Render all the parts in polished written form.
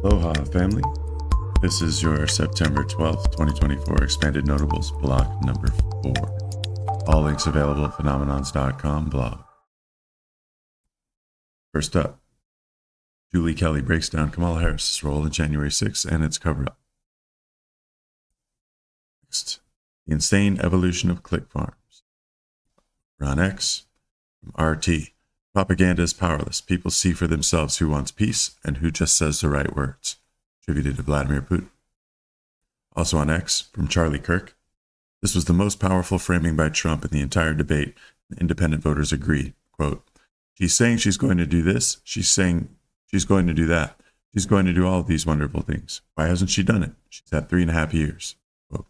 Aloha, family. This is your September 12th, 2024 Expanded Notables block number 4. All links available at phenomenons.com blog. First up, Julie Kelly breaks down Kamala Harris's role in January 6th and its cover-up. Next, the insane evolution of click farms. Ron X, from RT. Propaganda is powerless. People see for themselves who wants peace and who just says the right words. Attributed to Vladimir Putin. Also on X, from Charlie Kirk. This was the most powerful framing by Trump in the entire debate. Independent voters agree. Quote, she's saying she's going to do this. She's saying she's going to do that. She's going to do all of these wonderful things. Why hasn't she done it? She's had 3.5 years. Quote.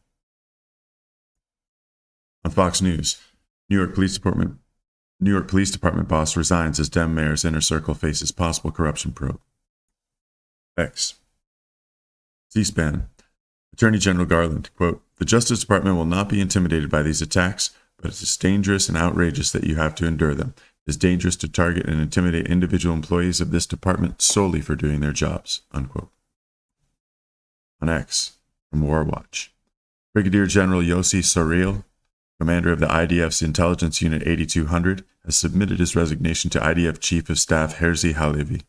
On Fox News, New York Police Department boss resigns as Dem mayor's inner circle faces possible corruption probe. X. C-SPAN. Attorney General Garland, quote, the Justice Department will not be intimidated by these attacks, but it is dangerous and outrageous that you have to endure them. It is dangerous to target and intimidate individual employees of this department solely for doing their jobs, unquote. On X, from War Watch. Brigadier General Yossi Sorrell, commander of the IDF's Intelligence Unit 8200, has submitted his resignation to IDF Chief of Staff Herzi Halevi.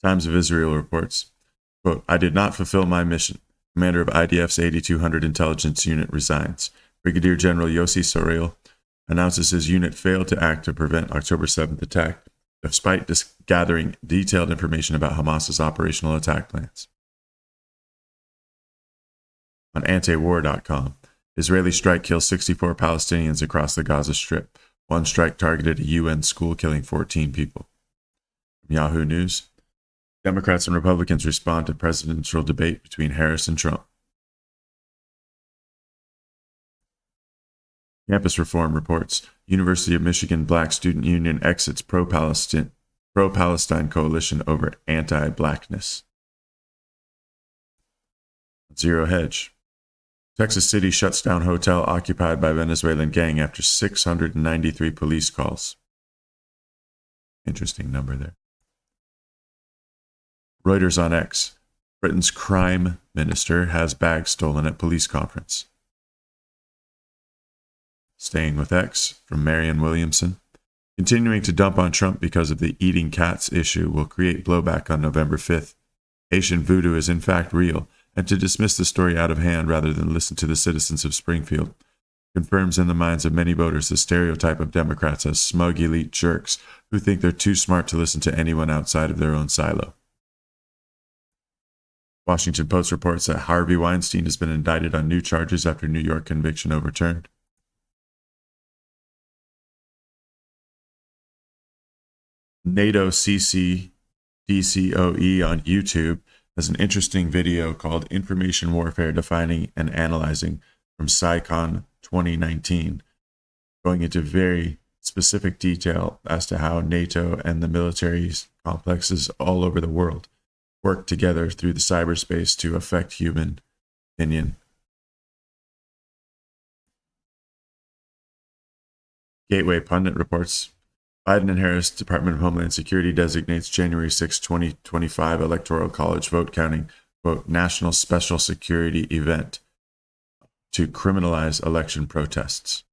Times of Israel reports, quote, I did not fulfill my mission. Commander of IDF's 8200 Intelligence Unit resigns. Brigadier General Yossi Sorrell announces his unit failed to act to prevent October 7th attack, despite gathering detailed information about Hamas's operational attack plans. On antiwar.com, Israeli strike kills 64 Palestinians across the Gaza Strip. One strike targeted a UN school, killing 14 people. From Yahoo News, Democrats and Republicans respond to presidential debate between Harris and Trump. Campus Reform reports, University of Michigan Black Student Union exits pro-Palestine coalition over anti-blackness. Zero Hedge. Texas City shuts down hotel occupied by Venezuelan gang after 693 police calls. Interesting number there. Reuters on X. Britain's crime minister has bags stolen at police conference. Staying with X, from Marianne Williamson. Continuing to dump on Trump because of the eating cats issue will create blowback on November 5th. Haitian voodoo is in fact real, and to dismiss the story out of hand rather than listen to the citizens of Springfield confirms in the minds of many voters the stereotype of Democrats as smug elite jerks who think they're too smart to listen to anyone outside of their own silo. Washington Post reports that Harvey Weinstein has been indicted on new charges after New York conviction overturned. NATO CC DCOE on YouTube has an interesting video called Information Warfare Defining and Analyzing from SciCon 2019, going into very specific detail as to how NATO and the military complexes all over the world work together through the cyberspace to affect human opinion. Gateway Pundit reports, Biden and Harris Department of Homeland Security designates January 6, 2025 Electoral College vote counting, quote, national special security event to criminalize election protests.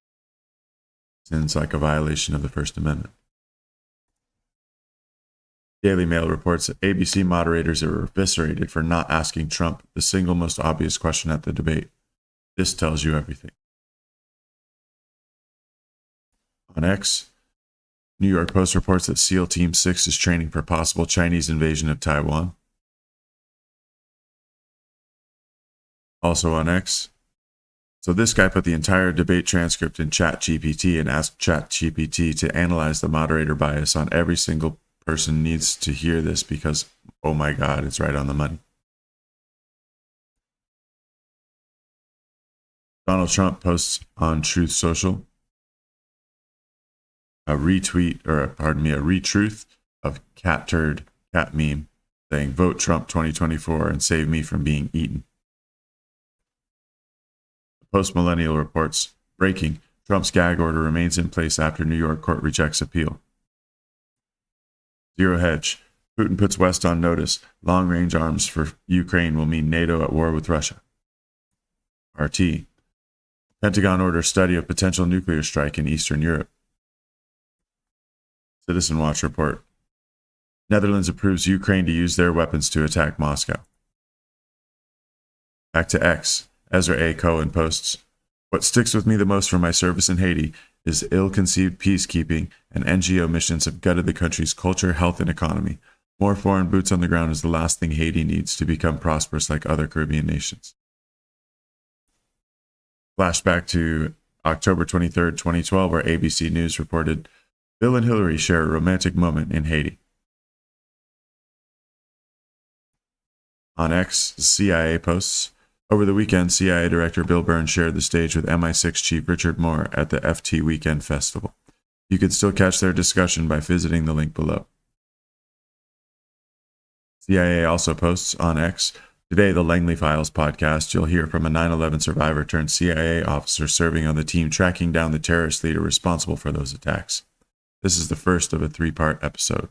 Sounds like a violation of the First Amendment. Daily Mail reports that ABC moderators are eviscerated for not asking Trump the single most obvious question at the debate. This tells you everything. On X, New York Post reports that SEAL Team 6 is training for possible Chinese invasion of Taiwan. Also on X, so this guy put the entire debate transcript in ChatGPT and asked ChatGPT to analyze the moderator bias on every single person needs to hear this because, oh my God, it's right on the money. Donald Trump posts on Truth Social a retruth of cat meme saying, vote Trump 2024 and save me from being eaten. The Post-Millennial reports, breaking, Trump's gag order remains in place after New York court rejects appeal. Zero Hedge. Putin puts West on notice. Long-range arms for Ukraine will mean NATO at war with Russia. RT. Pentagon orders study of potential nuclear strike in Eastern Europe. Citizen Watch report. Netherlands approves Ukraine to use their weapons to attack Moscow. Back to X. Ezra A. Cohen posts, "What sticks with me the most from my service in Haiti is ill-conceived peacekeeping and NGO missions have gutted the country's culture, health, and economy. More foreign boots on the ground is the last thing Haiti needs to become prosperous like other Caribbean nations." Flashback to October 23rd, 2012, where ABC News reported, Bill and Hillary share a romantic moment in Haiti. On X, the CIA posts, over the weekend, CIA Director Bill Burns shared the stage with MI6 Chief Richard Moore at the FT Weekend Festival. You can still catch their discussion by visiting the link below. CIA also posts on X, today the Langley Files podcast, you'll hear from a 9/11 survivor turned CIA officer serving on the team tracking down the terrorist leader responsible for those attacks. This is the first of a 3-part episode.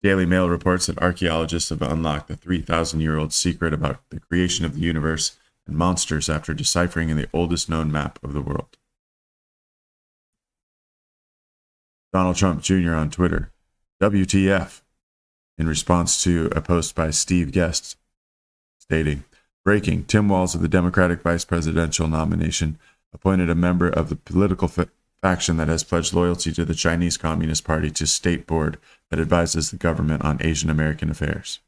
Daily Mail reports that archaeologists have unlocked the 3,000-year-old secret about the creation of the universe and monsters after deciphering the oldest known map of the world. Donald Trump Jr. on Twitter, WTF, in response to a post by Steve Guest, stating, breaking, Tim Walz of the Democratic vice presidential nomination appointed a member of the political faction that has pledged loyalty to the Chinese Communist Party to state board that advises the government on Asian American affairs.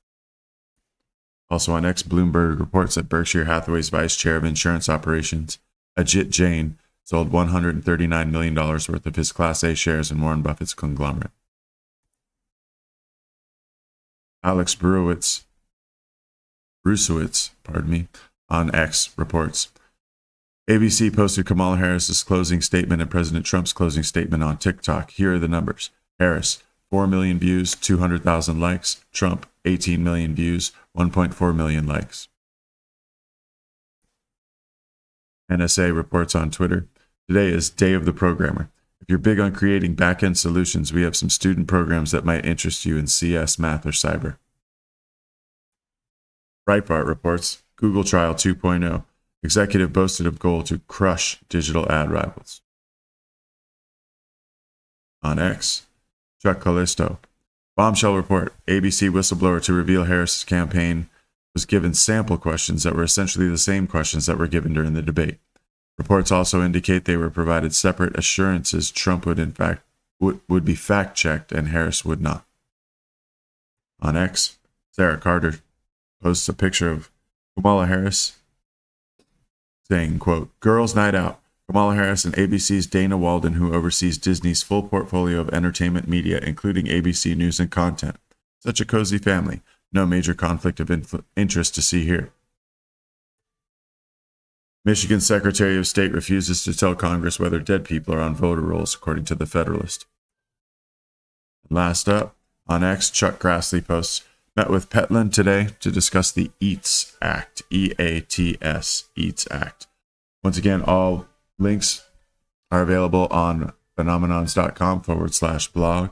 Also on X, Bloomberg reports that Berkshire Hathaway's vice chair of insurance operations, Ajit Jain, sold $139 million worth of his Class A shares in Warren Buffett's conglomerate. Alex Brusewitz, on X reports, ABC posted Kamala Harris's closing statement and President Trump's closing statement on TikTok. Here are the numbers. Harris, 4 million views, 200,000 likes. Trump, 18 million views, 1.4 million likes. NSA reports on Twitter, today is Day of the Programmer. If you're big on creating back-end solutions, we have some student programs that might interest you in CS, math, or cyber. Breitbart reports, Google Trial 2.0. Executive boasted of goal to crush digital ad rivals. On X, Chuck Callisto. Bombshell report. ABC whistleblower to reveal Harris's campaign was given sample questions that were essentially the same questions that were given during the debate. Reports also indicate they were provided separate assurances Trump would be fact-checked and Harris would not. On X, Sarah Carter posts a picture of Kamala Harris saying, quote, Girls Night Out. Kamala Harris and ABC's Dana Walden, who oversees Disney's full portfolio of entertainment media, including ABC News and Content. Such a cozy family. No major conflict of interest to see here. Michigan Secretary of State refuses to tell Congress whether dead people are on voter rolls, according to the Federalist. Last up, on X, Chuck Grassley posts, met with Petland today to discuss the EATS Act, EATS, EATS Act. Once again, all links are available on phenomenons.com/blog.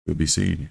We'll be seeing you.